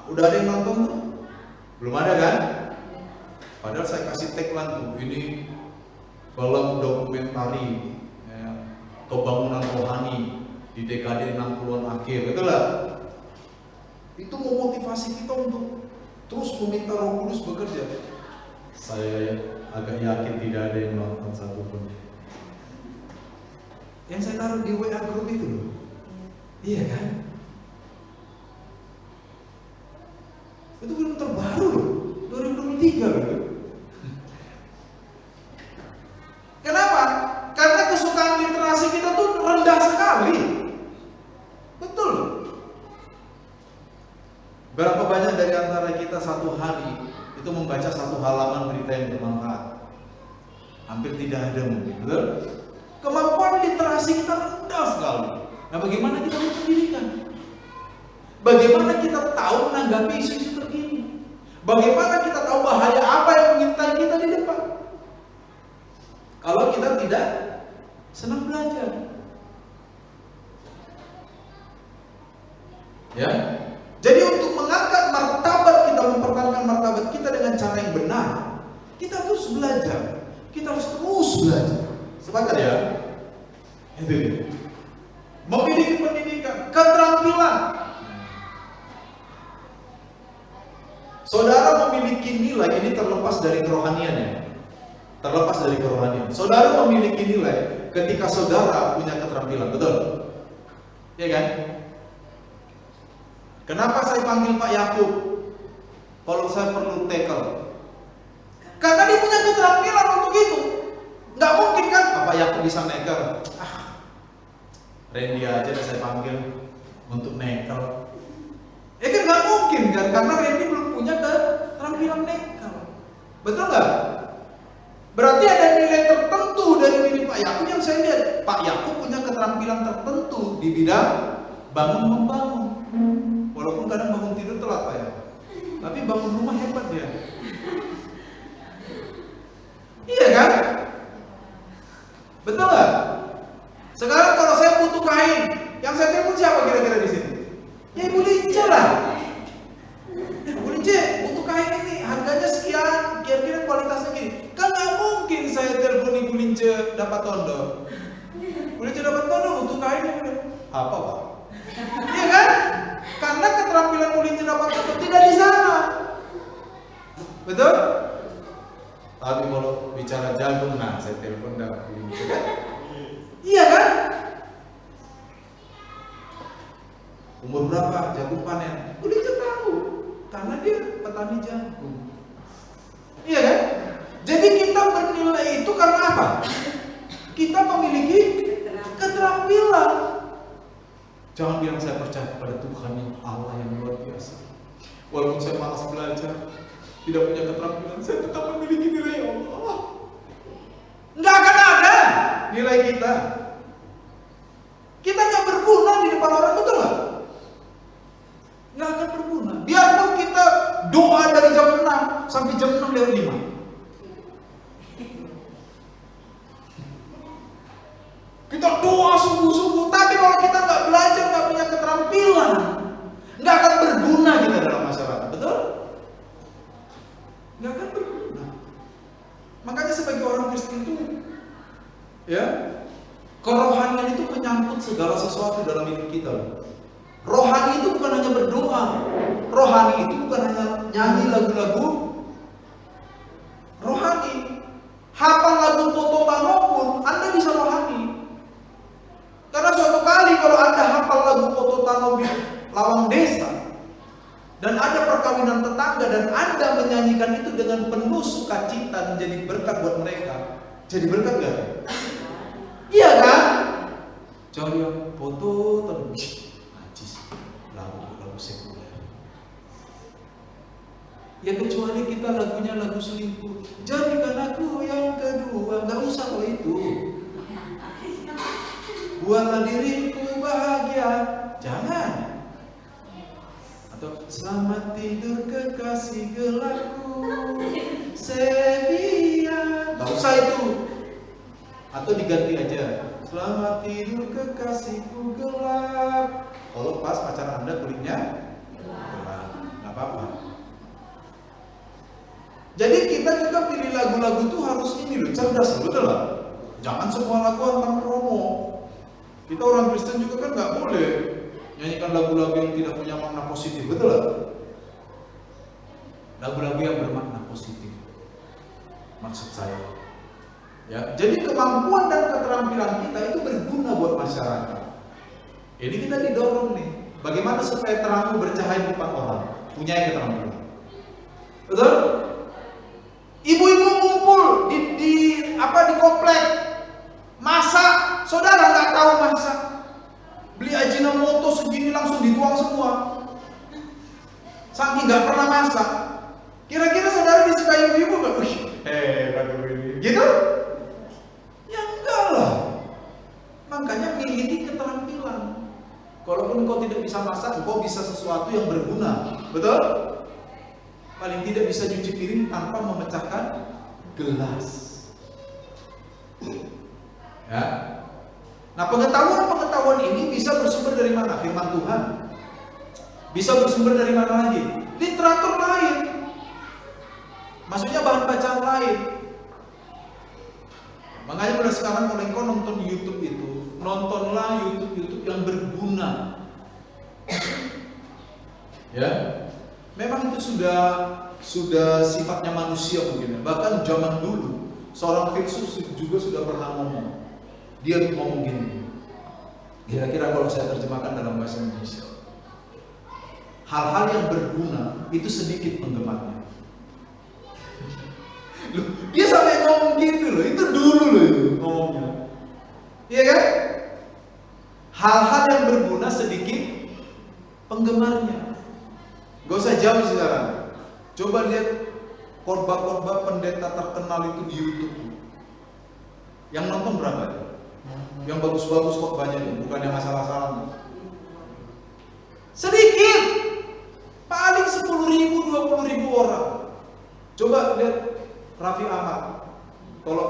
Udah ada yang nonton tuh? Belum ada kan? Padahal saya kasih tagline tuh, ini film dokumentari ya, kebangunan rohani di dekade 60-an akhir, betul lah. Itu memotivasi kita untuk terus meminta Roh Kudus bekerja. Saya agak yakin tidak ada yang nonton satupun. Yang saya taruh di WA group itu loh. Iya kan? Itu film terbaru loh, 2023 loh. Kenapa? Karena kesukaan literasi kita tuh rendah sekali. Betul. Berapa banyak dari antara kita satu hari itu membaca satu halaman berita yang bermanfaat? Hampir tidak ada mungkin, betul? Kemampuan literasi kita rendah sekali. Nah, bagaimana kita berpendidikan? Bagaimana kita tahu menanggapi isu-isu terkini? Bagaimana kita tahu bahaya apa yang mengintai kita di depan? kalau kita tidak senang belajar. Ya. Jadi untuk mengangkat martabat kita, mempertahankan martabat kita dengan cara yang benar, kita terus belajar. Kita harus terus belajar. Sepakat ya? Itu dia. Memiliki pendidikan, keterampilan. Saudara memiliki nilai, ini terlepas dari kerohanian ya. Terlepas dari kerohanian. Saudara memiliki nilai ketika saudara punya keterampilan, betul? Iya kan? Kenapa saya panggil Pak Yakub kalau saya perlu tackle? Karena dia punya keterampilan untuk itu. Nggak mungkin kan Pak Yakub bisa nekel. Randy aja saya panggil untuk nekel. Ya kan nggak mungkin kan, karena Randy belum punya keterampilan nekel. Betul nggak? Berarti ada nilai tertentu dari diri Pak Yakub yang saya lihat. Pak Yakub punya keterampilan tertentu di bidang bangun membangun. Walaupun kadang bangun tidur telat Pak ya, tapi bangun rumah hebat dia. Iya kan? Betul nggak? Sekarang kalau saya butuh kain, yang saya telepon siapa kira-kira di sini? Ya Ibu Lince lah. Ibu Lince butuh kain ini, harganya sekian, kira-kira kualitasnya gini. Kan nggak mungkin saya telepon Ibu Lince dapat tondo. Ibu Lince dapat tondo butuh kain, apa Pak? Iya kan? Karena keterampilan Ibu Lince dapat tondo tidak di sana. Betul? Tapi kalau bicara jagung, nah saya telepon dapat Ibu Lince kan? Iya kan? Umur berapa jagung panen? Ibu Lince tahu, karena dia petani jagung. Iya kan? Jadi kita bernilai itu karena apa? Kita memiliki keterampilan. Jangan bilang saya percaya kepada Tuhan yang Allah yang luar biasa. Walaupun saya malas belajar, tidak punya keterampilan, saya tetap memiliki nilai Allah. Nggak akan ada nilai kita. Kita nggak berguna di depan orang, betul nggak? Nggak akan berguna. Biarpun kita doa dari jam 6 sampai jam 6:05. Kita doa sungguh-sungguh, tapi kalau kita nggak belajar, nggak punya keterampilan, nggak akan berguna kita dalam masyarakat, betul? Nggak akan berguna. Makanya sebagai orang Kristen itu, ya, kerohanian itu menyangkut segala sesuatu dalam hidup kita. Rohani itu bukan hanya berdoa, rohani itu bukan hanya nyanyi lagu-lagu rohani. Hafal lagu Toto Tano pun Anda bisa rohani. Karena suatu kali kalau Anda hafal lagu Toto Tano di lawang desa dan ada perkawinan tetangga dan Anda menyanyikan itu dengan penuh sukacita menjadi berkat buat mereka, jadi berkat gak? Iya kan? Jangan yang foto terus najis, lagu sekuler. Ya kecuali kita lagunya lagu selingkuh. Jadikan aku yang kedua, nggak usah kalau itu. Buatlah diriku bahagia, jangan. Atau selamat tidur kekasih gelapku, Sevilla. Nggak usah itu. Atau diganti aja, selamat tidur kekasihku gelap. Kalau pas pacar Anda kulitnya gelap, nggak apa-apa. Jadi kita juga pilih lagu-lagu tuh harus ini loh, cerdas, betul lah. Jangan semua lagu antara promo. Kita orang Kristen juga kan nggak boleh nyanyikan lagu-lagu yang tidak punya makna positif, betul lah. Lagu-lagu yang bermakna positif, maksud saya. Ya, jadi kemampuan dan keterampilan kita itu berguna buat masyarakat. Ini kita didorong nih, bagaimana supaya terangmu bercahaya di depan orang, punya keterampilan. Betul? Ibu-ibu ngumpul di komplek, masak, saudara nggak tahu masak, beli Ajinomoto segini langsung dituang semua, saking nggak pernah masak. Kira-kira saudara disukai ibu-ibu nggak? Hebat ini, gitu? Ya enggak lah. Makanya miliki keterampilan. Kalaupun engkau tidak bisa masak, engkau bisa sesuatu yang berguna, betul? Paling tidak bisa cuci piring tanpa memecahkan gelas. Ya. Nah, pengetahuan ini bisa bersumber dari mana? Firman Tuhan. Bisa bersumber dari mana lagi? Literatur lain. Maksudnya bahan bacaan lain. Makanya pada sekarang kalau engkau nonton YouTube itu, nontonlah YouTube yang berguna. Ya. Memang itu sudah sifatnya manusia mungkin. Bahkan zaman dulu seorang filsuf juga sudah pernah ngomong. Dia ngomong gini. Kira-kira kalau saya terjemahkan dalam bahasa Indonesia, hal-hal yang berguna itu sedikit penggemarnya. Loh, dia sampai ngomong gitu loh. Itu dulu loh itu ngomongnya. Iya kan? Hal-hal yang berguna sedikit penggemarnya. Gak usah jauh sekarang. Coba lihat khotbah-khotbah pendeta terkenal itu di YouTube. Yang nonton berapa? Yang bagus-bagus khotbahnya itu, bukan yang asal-asalan. Sedikit. Paling 10.000, 20.000 orang. Coba lihat Raffi Ahmad. Kalau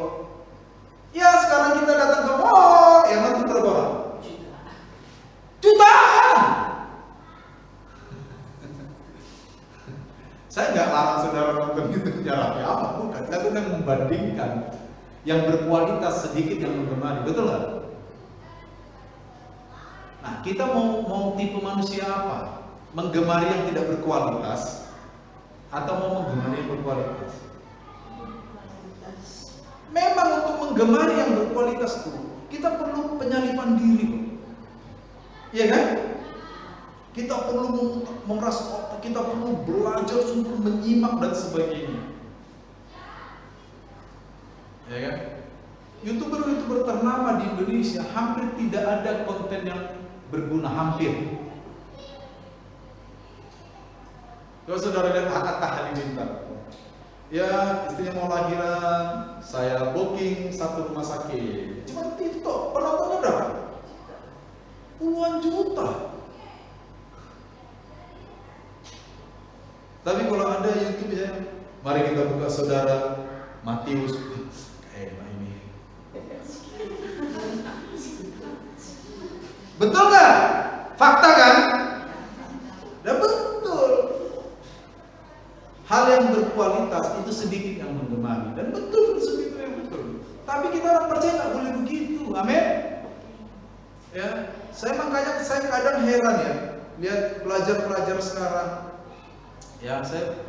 ya sekarang kita datang ke mall, yang nonton berapa orang? Jutaan. Saya nggak larang saudara nonton itu Raffi Ahmad, bukan. Saya sedang membandingkan yang berkualitas sedikit yang menggemari, betul nggak? Nah, kita mau tipe manusia apa? Menggemari yang tidak berkualitas atau mau menggemari yang berkualitas? Memang untuk menggemari yang berkualitas tuh kita perlu penyalipan diri, iya kan? Kita perlu memeras otak, kita perlu belajar sungguh menyimak dan sebagainya, ya kan? YouTuber ternama di Indonesia hampir tidak ada konten yang berguna, hampir. Kalau saudara lihat Atta Halilintar, ya istrinya mau lahiran, saya booking satu rumah sakit, cuma TikTok, penontonnya berapa? Puluhan juta. Tapi kalau ada YouTube ya, mari kita buka saudara Matius, ini. Betul nggak? Fakta kan? Dan betul. Hal yang berkualitas itu sedikit yang menggemari, dan betul seperti itu yang betul. Tapi kita orang percaya nggak boleh begitu, amin. Ya, saya kadang heran ya, lihat pelajar-pelajar sekarang. Ya, saya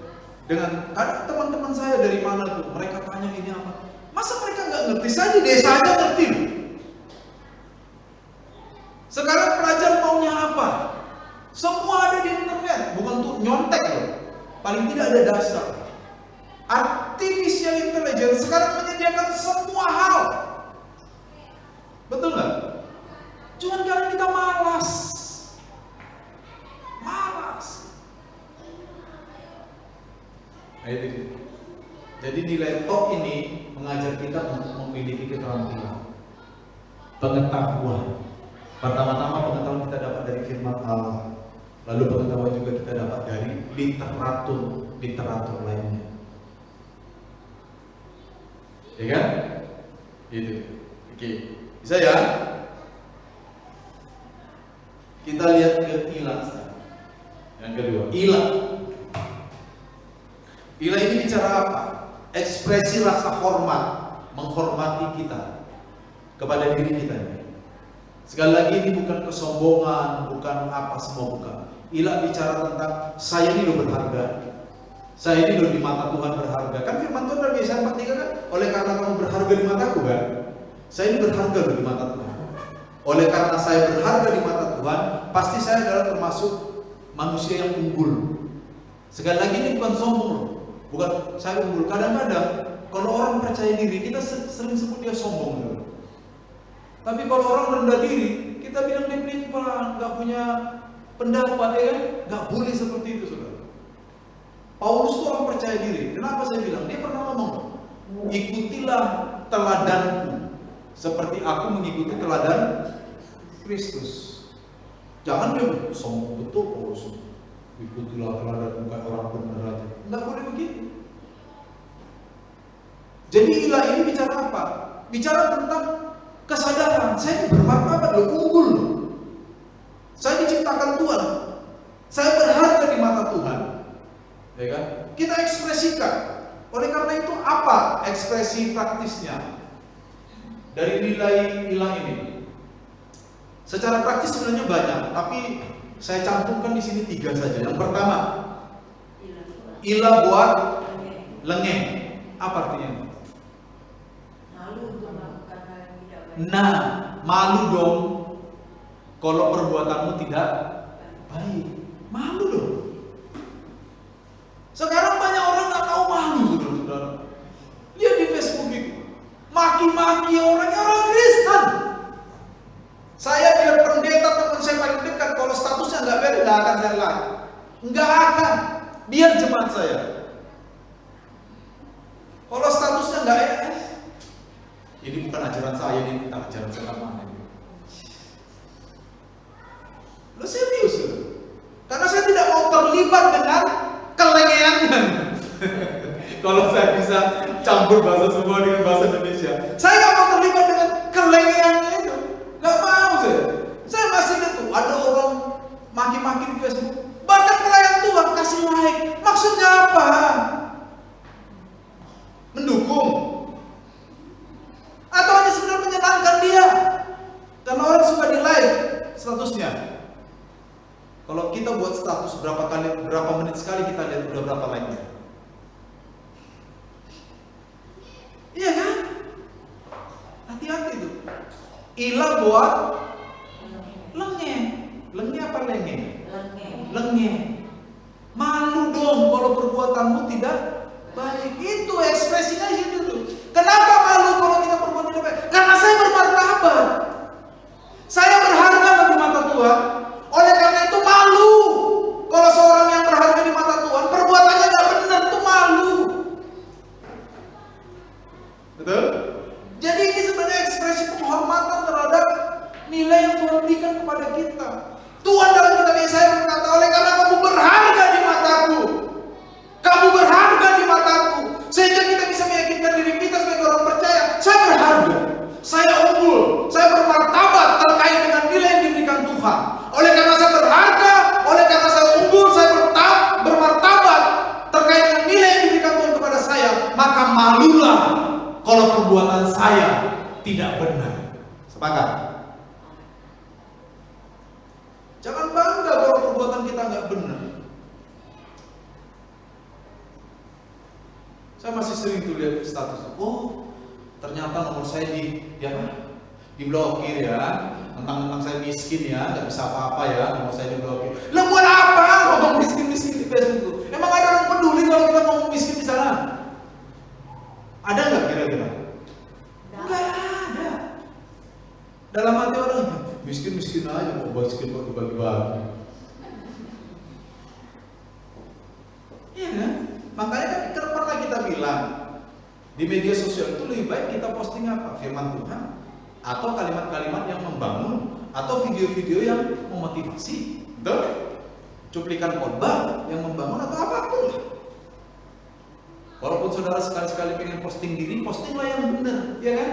dengan kadang teman-teman saya dari mana tuh, mereka tanya ini apa? Masa mereka nggak ngerti saja, desa aja ngerti. Sekarang pelajar maunya apa? Semua ada di internet, bukan untuk nyontek loh. Paling tidak ada dasar. Artificial intelligence sekarang menyediakan semua hal. Betul nggak? Cuman karena kita malas. Nah, itu. Jadi nilai TOK ini mengajar kita untuk memiliki keterampilan, pengetahuan. Pertama-tama pengetahuan kita dapat dari firman Allah. Lalu pengetahuan juga kita dapat dari literatur lainnya. Ya kan? Itu. Oke. Bisa ya? Kita lihat ke ilah sekarang. Yang kedua, ilah. Ilah ini bicara apa? Ekspresi rasa hormat, menghormati kita kepada diri kita. Sekali lagi ini bukan kesombongan, bukan apa semua, bukan. Ilah bicara tentang saya ini loh berharga. Saya ini loh di mata Tuhan berharga. Kan firman Tuhan dalam Yesaya 43 kan, oleh karena kamu berharga di mataku kan. Saya ini berharga loh di mata Tuhan. Oleh karena saya berharga di mata Tuhan, pasti saya adalah termasuk manusia yang unggul. Sekali lagi ini bukan sombong loh. Bukan saya unggul. Kadang-kadang kalau orang percaya diri, kita sering sebut dia sombong loh. Tapi kalau orang rendah diri, kita bilang dia pelin-pelan, nggak punya pendapat, ya kan? Nggak boleh seperti itu, saudara. Paulus itu orang percaya diri. Kenapa saya bilang? Dia pernah ngomong, ikutilah teladanku, seperti aku mengikuti teladan Kristus. Jangan dia sombong betul Paulus. Ikutilah teladanku kayak orang benar aja. Nggak boleh begitu. Jadi ilah ini bicara apa? bicara tentang kesadaran. Saya ini bermartabat loh, unggul loh. Saya diciptakan Tuhan. Saya berharga di mata Tuhan. Ya kan? Kita ekspresikan. Oleh karena itu apa ekspresi praktisnya dari nilai-nilai ini? Secara praktis sebenarnya banyak, tapi saya cantumkan di sini 3 saja. Yang pertama, ilah buat lengeh. Apa artinya? Malu untuk melakukan hal yang tidak baik. Nah, malu dong kalau perbuatanmu tidak baik. Malu loh. Sekarang banyak orang nggak tahu malu, saudara. Lihat di Facebook itu, maki-maki orang Kristen. Saya biar pendeta teman saya paling dekat, kalau statusnya nggak beres nggak akan saya like, nggak akan. Biar jemaat saya. Kalau statusnya nggak enak, ini bukan ajaran saya, ini tentang ajaran sekarang. Lo serius? Karena saya tidak mau terlibat dengan kelengeannya. Kalau saya bisa campur bahasa semua dengan bahasa Indonesia, saya nggak mau terlibat dengan kelengeannya itu. Nggak mau saya. Saya masih lihat tuh ada orang maki-maki di Facebook. Bahkan pelayan Tuhan kasih like. Maksudnya apa? Mendukung? Atau hanya sekedar menyenangkan dia? Karena orang suka di like statusnya. Kalau kita buat status berapa menit sekali kita lihat udah berapa like-nya. Iya kan? Hati-hati itu. Ilah buat lengeh. Lengeh apa lengeh? Lengeh. Malu dong kalau perbuatanmu tidak baik. Itu ekspresinya di situ tuh. Kenapa malu kalau kita perbuatan tidak baik? Karena saya bermartabat. Saya berharga bagi mata Tuhan. Oleh karena itu malu. Kalau seorang yang berharga di mata Tuhan, perbuatannya nggak benar, itu malu. Betul? Jadi ini sebenarnya ekspresi penghormatan terhadap nilai yang Tuhan berikan kepada kita. Tuhan dalam kitab Yesaya berkata, oleh karena kamu berharga di mataku, kamu berharga di mataku, sehingga kita bisa meyakinkan diri kita sebagai orang percaya, saya berharga, saya unggul, saya bermartabat terkait dengan nilai yang diberikan Tuhan. Oleh karena saya berharga, oleh karena saya unggul, saya bermartabat terkait dengan nilai yang diberikan Tuhan kepada saya, maka malulah kalau perbuatan saya tidak benar. Sepakat? Jangan bangga kalau perbuatan kita nggak benar. Saya masih sering tuh lihat status. Oh, ternyata nomor saya diblokir ya. Tentang saya miskin ya, nggak bisa apa-apa ya, nomor saya diblokir. Lah buat apa ngomong miskin di Facebook? Emang ada orang peduli kalau kita ngomong miskin di sana? Ada nggak kira-kira? Nggak ada. Dalam hati orang miskin aja, mau miskin kok dibagi-bagi. Iya kan? Makanya kan pernah kita bilang di media sosial itu lebih baik kita posting apa? Firman Tuhan, atau kalimat-kalimat yang membangun, atau video-video yang memotivasi, betul? Cuplikan khotbah yang membangun atau apapun lah. Walaupun saudara sekali-sekali pengen posting diri, postinglah yang benar, ya kan?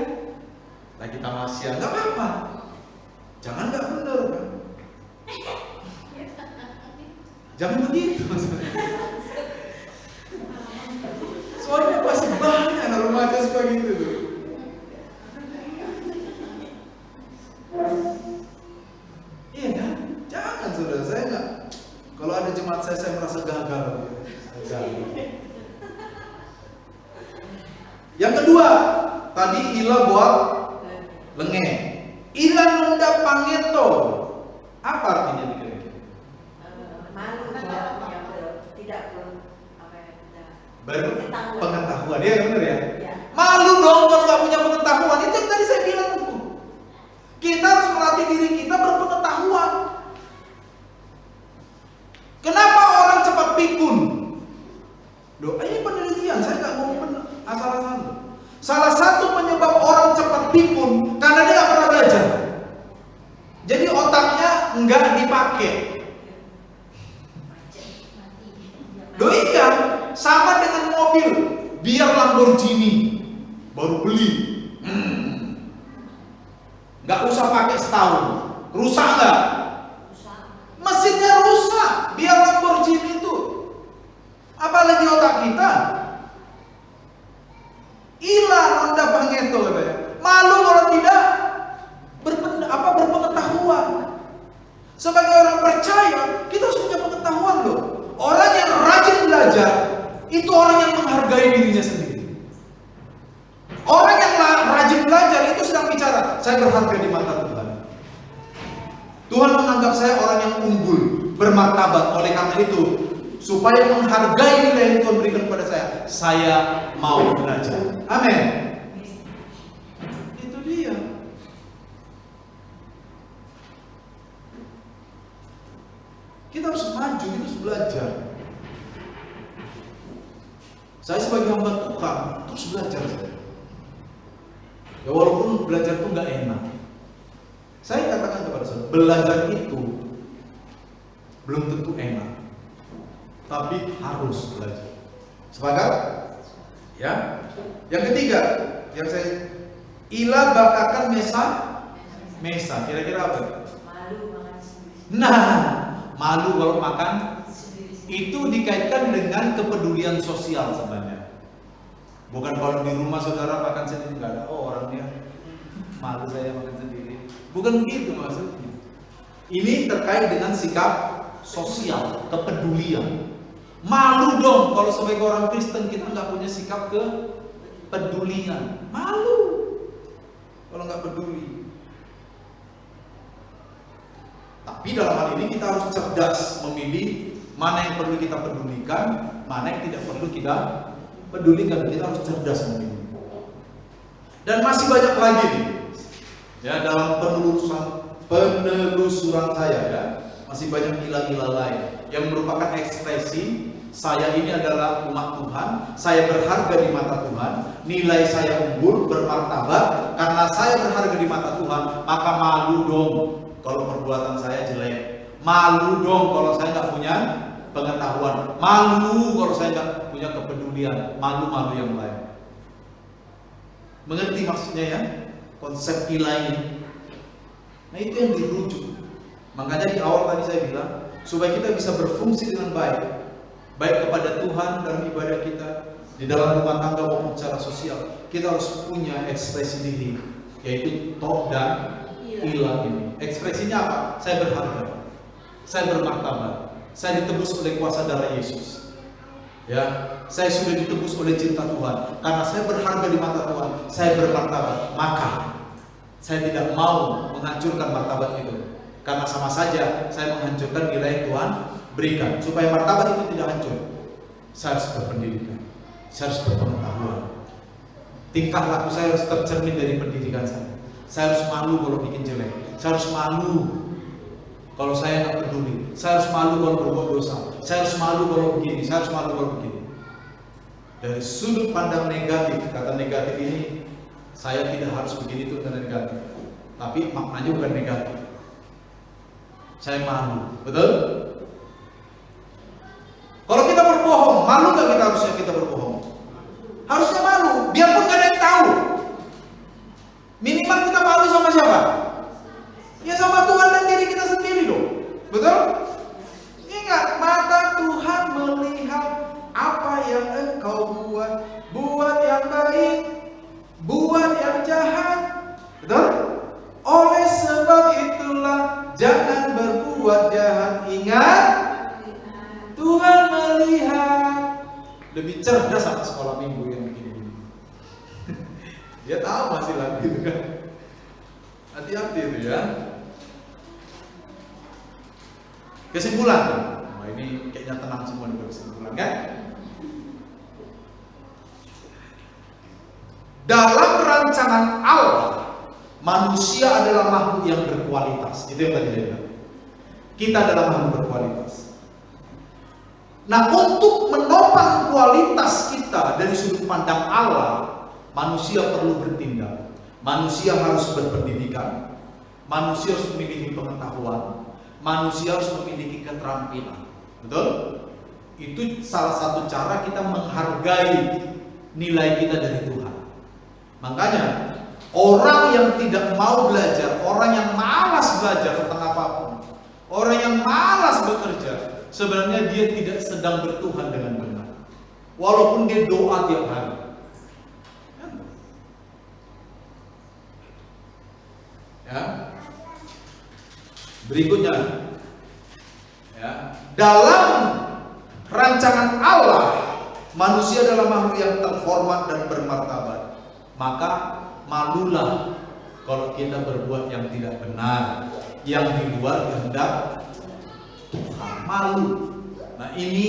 Nah kita masih nggak apa-apa, jangan nggak benar kan? Jangan begitu maksudnya. Soalnya pasti banyak remaja suka gitu tuh. Iya kan? Jangan saudara, saya nggak. Kalau ada jemaat saya merasa gagal. Yang kedua, tadi ilah buat lengeh. Ilah nunda pangeto. Apa artinya kira-kira? Malu tidak Berpengetahuan, ya benar ya? Ya. Malu dong kalau nggak punya pengetahuan. Itu yang tadi saya bilang tuh. Kita harus melatih diri kita berpengetahuan. Kenapa orang cepat pikun? Loh, ini penelitian, saya nggak ngomong asal-asalan. Salah satu penyebab orang cepat pikun karena dia nggak pernah belajar. Jadi otaknya nggak dipakai. Loh iya, sama dengan mobil. Biar Lamborghini baru beli. setahun. Rusak nggak? Rusak. Mesinnya rusak. Biar Lamborghini itu. Apalagi otak kita. Hilang Honda Pangetto katanya. Malu kalau tidak berpengetahuan. Sebagai orang percaya, kita harus punya pengetahuan loh. Orang yang rajin belajar, itu orang yang menghargai dirinya sendiri. Orang yang rajin belajar itu sedang bicara, saya berharga di mata Tuhan. Tuhan menganggap saya orang yang unggul, bermartabat. Oleh karena itu, supaya menghargai nilai yang Tuhan berikan kepada saya mau belajar. Amin. Itu dia. Kita harus maju, kita harus belajar. Saya sebagai hamba Tuhan terus belajar saya. Ya walaupun belajar itu nggak enak. Saya katakan kepada saudara, belajar itu belum tentu enak, tapi harus belajar. Sepakat? Ya. Yang ketiga, yang saya ilah bakakan mesa. Kira-kira apa? Malu makan sendiri. Nah, malu kalau makan Sendiri-sendiri. itu dikaitkan dengan kepedulian sosial sebenarnya. Bukan kalau di rumah saudara makan sendiri nggak ada orangnya. Malu saya makan sendiri. Bukan begitu maksudnya. Ini terkait dengan sikap sosial, kepedulian. Malu dong kalau sebagai orang Kristen kita nggak punya sikap kepedulian. Malu kalau nggak peduli. Tapi dalam hal ini kita harus cerdas memilih mana yang perlu kita pedulikan, mana yang tidak perlu kita pedulikan. Kita harus cerdas memilih. Dan masih banyak lagi nih, ya dalam penelusuran saya ya, masih banyak ilah-ilah lain yang merupakan ekspresi saya ini adalah umat Tuhan, saya berharga di mata Tuhan, nilai saya unggul, bermartabat. Karena saya berharga di mata Tuhan, maka malu dong kalau perbuatan saya jelek. Malu dong kalau saya nggak punya pengetahuan. Malu kalau saya nggak punya kepedulian. Malu-malu yang lain. Mengerti maksudnya ya? Konsep ilah ini. Nah itu yang dirujuk. Makanya di awal tadi saya bilang, supaya kita bisa berfungsi dengan baik kepada Tuhan dalam ibadah kita, di dalam rumah tangga maupun secara sosial, kita harus punya ekspresi diri, yaitu toh dan ilah ini. Ekspresinya apa? Saya berharga, saya bermartabat, saya ditebus oleh kuasa darah Yesus. Ya, saya sudah ditebus oleh cinta Tuhan. Karena saya berharga di mata Tuhan, saya bermartabat. Maka saya tidak mau menghancurkan martabat itu. Karena sama saja saya menghancurkan nilai yang Tuhan berikan. Supaya martabat itu tidak hancur, saya harus berpendidikan, saya harus berpengetahuan. Tingkah laku saya harus tercermin dari pendidikan saya. Saya harus malu kalau bikin jelek. Saya harus malu kalau saya nggak peduli. Saya harus malu kalau berbuat dosa. Saya harus malu kalau begini. Saya harus malu kalau begini. Dari sudut pandang negatif, kata negatif ini, saya tidak harus begini itu karena negatif. Tapi maknanya bukan negatif. Saya malu, betul? Kalau kita berbohong, malu nggak kita harusnya kita berbohong? Harusnya malu, biarpun nggak ada yang tahu. Minimal kita malu sama siapa? Ya sama Tuhan dan diri kita sendiri dong, betul? Ingat, mata Tuhan melihat apa yang engkau buat yang baik, buat yang jahat, betul? Oleh sebab itulah jangan berbuat jahat. Ingat, Tuhan melihat. Lebih cerdas sama sekolah minggu yang begini. Dia tahu masih lagi itu kan. Hati-hati itu ya. Kesimpulan. Nah, ini kayaknya tenang semua nih kesimpulan kan? Dalam rancangan Allah, manusia adalah makhluk yang berkualitas. Itu yang tadi saya bilang. Kita adalah makhluk berkualitas. Nah, untuk menopang kualitas kita dari sudut pandang Allah, manusia perlu bertindak. Manusia harus berpendidikan. Manusia harus memiliki pengetahuan. Manusia harus memiliki keterampilan. Betul? Itu salah satu cara kita menghargai nilai kita dari Tuhan. Makanya Orang yang tidak mau belajar, orang yang malas belajar tentang apapun, orang yang malas bekerja, sebenarnya dia tidak sedang bertuhan dengan benar. Walaupun dia doa tiap hari. Ya. Berikutnya, ya, dalam rancangan Allah, manusia adalah makhluk yang terhormat dan bermartabat. Maka malulah kalau kita berbuat yang tidak benar, yang di luar kehendak Tuhan. Malu. Nah, ini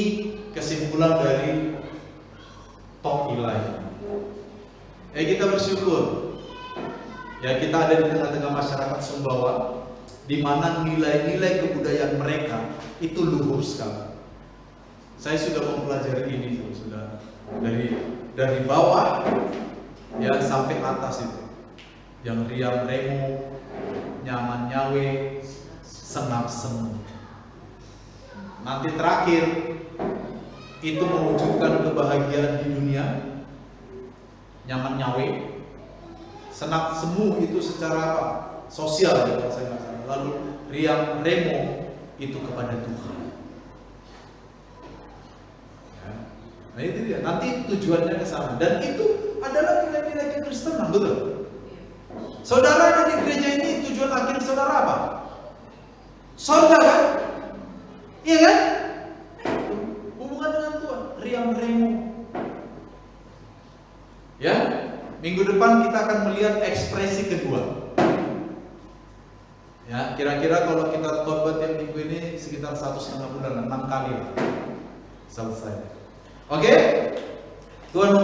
kesimpulan dari Talk Ilahi. Kita bersyukur ya, kita ada di tengah-tengah masyarakat Sumbawa, di mana nilai-nilai kebudayaan mereka itu luhur sekali. Saya sudah mempelajari ini, sudah dari bawah ya sampai atas itu, yang riang remo, nyaman nyawe, senap semu. Nanti terakhir itu mewujudkan kebahagiaan di dunia, nyaman nyawe, senap semu itu secara apa? Sosial ya, kalau saya nggak salah. Lalu riang remo itu kepada Tuhan. Ya. Nah itu dia. Nanti tujuannya ke sana. Dan itu adalah nilai-nilai kekristenan, betul? Saudara ada di gereja ini, tujuan akhir saudara apa? Surga kan? Iya kan? Hubungan dengan Tuhan, riang remo. Ya, minggu depan kita akan melihat ekspresi kedua. Ya, kira-kira kalau kita khotbah tiap minggu ini sekitar 1,5 bulan, 6 kali lah selesai. Oke? Tuhan